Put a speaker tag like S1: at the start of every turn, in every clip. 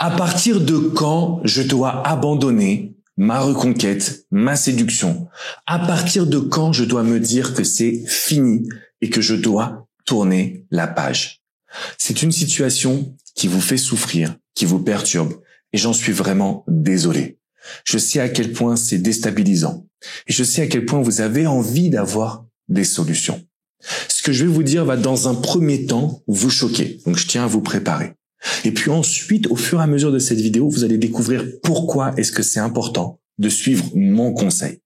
S1: À partir de quand je dois abandonner ma reconquête, ma séduction? À partir de quand je dois me dire que c'est fini et que je dois tourner la page? C'est une situation qui vous fait souffrir, qui vous perturbe, et j'en suis vraiment désolé. Je sais à quel point c'est déstabilisant, et je sais à quel point vous avez envie d'avoir des solutions. Ce que je vais vous dire va dans un premier temps vous choquer, donc je tiens à vous préparer. Et puis ensuite, au fur et à mesure de cette vidéo, vous allez découvrir pourquoi est-ce que c'est important de suivre mon conseil.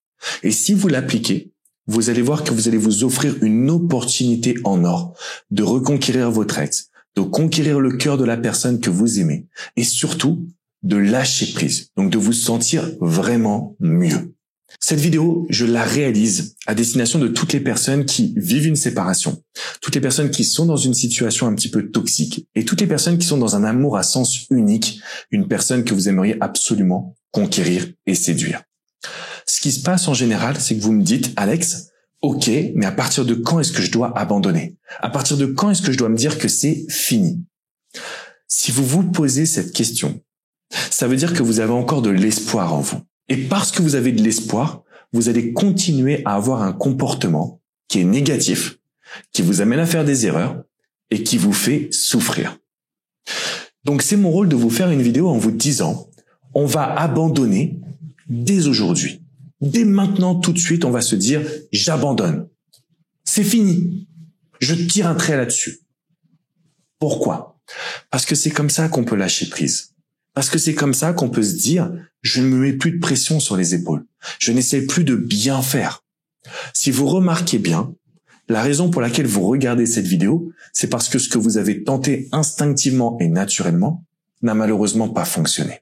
S1: Et si vous l'appliquez, vous allez voir que vous allez vous offrir une opportunité en or de reconquérir votre ex, de conquérir le cœur de la personne que vous aimez et surtout de lâcher prise, donc de vous sentir vraiment mieux. Cette vidéo, je la réalise à destination de toutes les personnes qui vivent une séparation, toutes les personnes qui sont dans une situation un petit peu toxique et toutes les personnes qui sont dans un amour à sens unique, une personne que vous aimeriez absolument conquérir et séduire. Ce qui se passe en général, c'est que vous me dites, Alex, ok, mais à partir de quand est-ce que je dois abandonner? À partir de quand est-ce que je dois me dire que c'est fini? Si vous vous posez cette question, ça veut dire que vous avez encore de l'espoir en vous. Et parce que vous avez de l'espoir, vous allez continuer à avoir un comportement qui est négatif, qui vous amène à faire des erreurs et qui vous fait souffrir. Donc c'est mon rôle de vous faire une vidéo en vous disant, on va abandonner dès aujourd'hui. Dès maintenant, tout de suite, on va se dire, j'abandonne. C'est fini. Je tire un trait là-dessus. Pourquoi? Parce que c'est comme ça qu'on peut lâcher prise. Parce que c'est comme ça qu'on peut se dire, je ne me mets plus de pression sur les épaules. Je n'essaie plus de bien faire. Si vous remarquez bien, la raison pour laquelle vous regardez cette vidéo, c'est parce que ce que vous avez tenté instinctivement et naturellement n'a malheureusement pas fonctionné.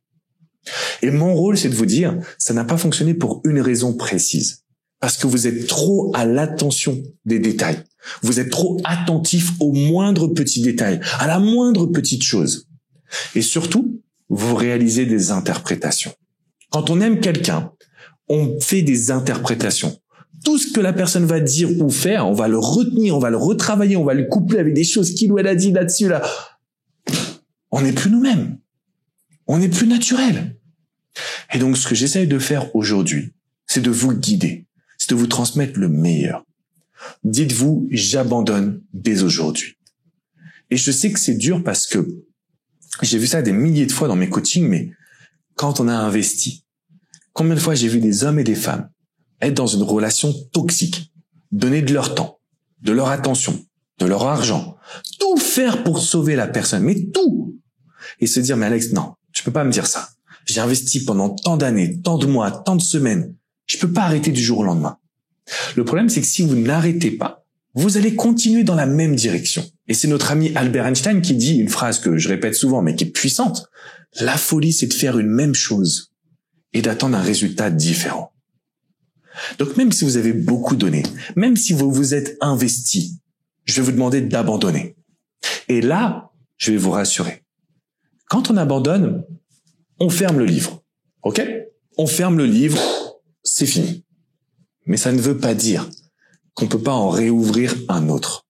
S1: Et mon rôle, c'est de vous dire, ça n'a pas fonctionné pour une raison précise. Parce que vous êtes trop à l'attention des détails. Vous êtes trop attentif aux moindres petits détails, à la moindre petite chose. Et surtout, vous réalisez des interprétations. Quand on aime quelqu'un, on fait des interprétations. Tout ce que la personne va dire ou faire, on va le retenir, on va le retravailler, on va le coupler avec des choses qu'il ou elle a dit là-dessus, là. On n'est plus nous-mêmes. On n'est plus naturel. Et donc, ce que j'essaye de faire aujourd'hui, c'est de vous guider, c'est de vous transmettre le meilleur. Dites-vous, j'abandonne dès aujourd'hui. Et je sais que c'est dur parce que j'ai vu ça des milliers de fois dans mes coachings, mais quand on a investi, combien de fois j'ai vu des hommes et des femmes être dans une relation toxique, donner de leur temps, de leur attention, de leur argent, tout faire pour sauver la personne, mais tout, et se dire, mais Alex, non, tu peux pas me dire ça. J'ai investi pendant tant d'années, tant de mois, tant de semaines. Je peux pas arrêter du jour au lendemain. Le problème, c'est que si vous n'arrêtez pas, vous allez continuer dans la même direction. Et c'est notre ami Albert Einstein qui dit une phrase que je répète souvent, mais qui est puissante. La folie, c'est de faire une même chose et d'attendre un résultat différent. Donc même si vous avez beaucoup donné, même si vous vous êtes investi, je vais vous demander d'abandonner. Et là, je vais vous rassurer. Quand on abandonne, on ferme le livre. OK? On ferme le livre, c'est fini. Mais ça ne veut pas dire qu'on peut pas en réouvrir un autre.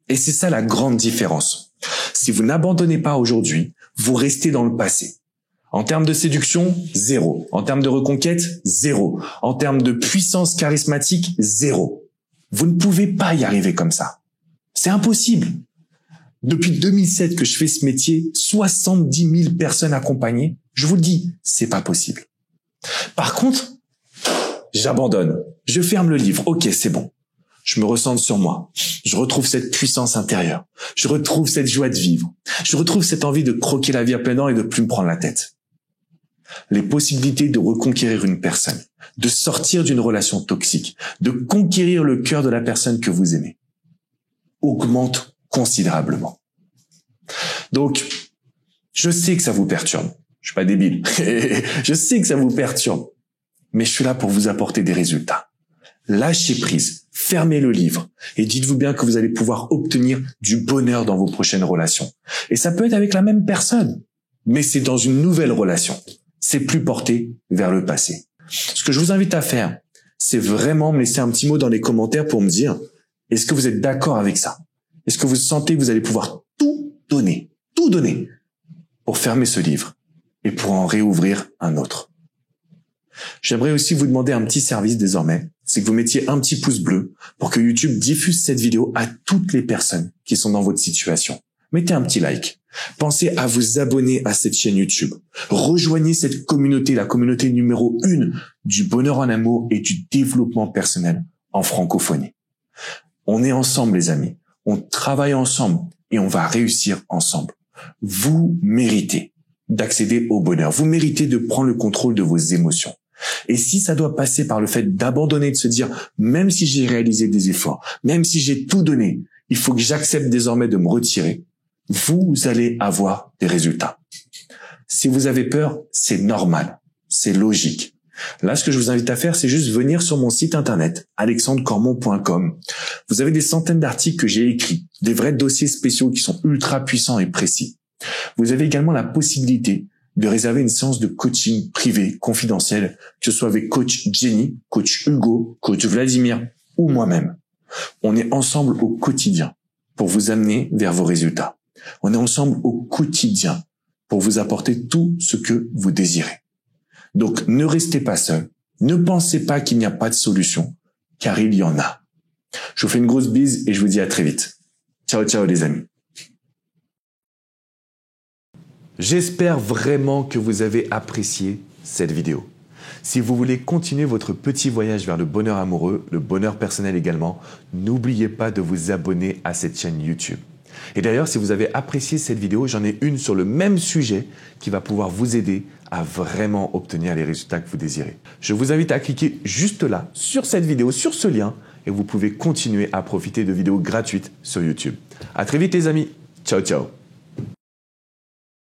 S1: Et c'est ça la grande différence. Si vous n'abandonnez pas aujourd'hui, vous restez dans le passé. En termes de séduction, 0. En termes de reconquête, 0. En termes de puissance charismatique, 0. Vous ne pouvez pas y arriver comme ça. C'est impossible. Depuis 2007 que je fais ce métier, 70 000 personnes accompagnées, je vous le dis, c'est pas possible. Par contre, j'abandonne. Je ferme le livre. Ok, c'est bon. Je me recentre sur moi. Je retrouve cette puissance intérieure. Je retrouve cette joie de vivre. Je retrouve cette envie de croquer la vie à pleines dents et de plus me prendre la tête. Les possibilités de reconquérir une personne, de sortir d'une relation toxique, de conquérir le cœur de la personne que vous aimez, augmentent considérablement. Donc, je sais que ça vous perturbe. Je suis pas débile. Je sais que ça vous perturbe. Mais je suis là pour vous apporter des résultats. Lâchez prise, fermez le livre et dites-vous bien que vous allez pouvoir obtenir du bonheur dans vos prochaines relations. Et ça peut être avec la même personne, mais c'est dans une nouvelle relation. C'est plus porté vers le passé. Ce que je vous invite à faire, c'est vraiment me laisser un petit mot dans les commentaires pour me dire, est-ce que vous êtes d'accord avec ça? Est-ce que vous sentez que vous allez pouvoir tout donner pour fermer ce livre et pour en réouvrir un autre. J'aimerais aussi vous demander un petit service désormais, c'est que vous mettiez un petit pouce bleu pour que YouTube diffuse cette vidéo à toutes les personnes qui sont dans votre situation. Mettez un petit like. Pensez à vous abonner à cette chaîne YouTube. Rejoignez cette communauté, la communauté numéro 1 du bonheur en amour et du développement personnel en francophonie. On est ensemble, les amis. On travaille ensemble et on va réussir ensemble. Vous méritez d'accéder au bonheur. Vous méritez de prendre le contrôle de vos émotions. Et si ça doit passer par le fait d'abandonner, de se dire, même si j'ai réalisé des efforts, même si j'ai tout donné, il faut que j'accepte désormais de me retirer, vous allez avoir des résultats. Si vous avez peur, c'est normal, c'est logique. Là, ce que je vous invite à faire, c'est juste venir sur mon site internet, alexandrecormon.com. Vous avez des centaines d'articles que j'ai écrits, des vrais dossiers spéciaux qui sont ultra puissants et précis. Vous avez également la possibilité de réserver une séance de coaching privé, confidentiel, que ce soit avec coach Jenny, coach Hugo, coach Vladimir ou moi-même. On est ensemble au quotidien pour vous amener vers vos résultats. On est ensemble au quotidien pour vous apporter tout ce que vous désirez. Donc, ne restez pas seul. Ne pensez pas qu'il n'y a pas de solution, car il y en a. Je vous fais une grosse bise et je vous dis à très vite. Ciao, ciao les amis. J'espère vraiment que vous avez apprécié cette vidéo. Si vous voulez continuer votre petit voyage vers le bonheur amoureux, le bonheur personnel également, n'oubliez pas de vous abonner à cette chaîne YouTube. Et d'ailleurs, si vous avez apprécié cette vidéo, j'en ai une sur le même sujet qui va pouvoir vous aider à vraiment obtenir les résultats que vous désirez. Je vous invite à cliquer juste là, sur cette vidéo, sur ce lien, et vous pouvez continuer à profiter de vidéos gratuites sur YouTube. À très vite les amis. Ciao, ciao.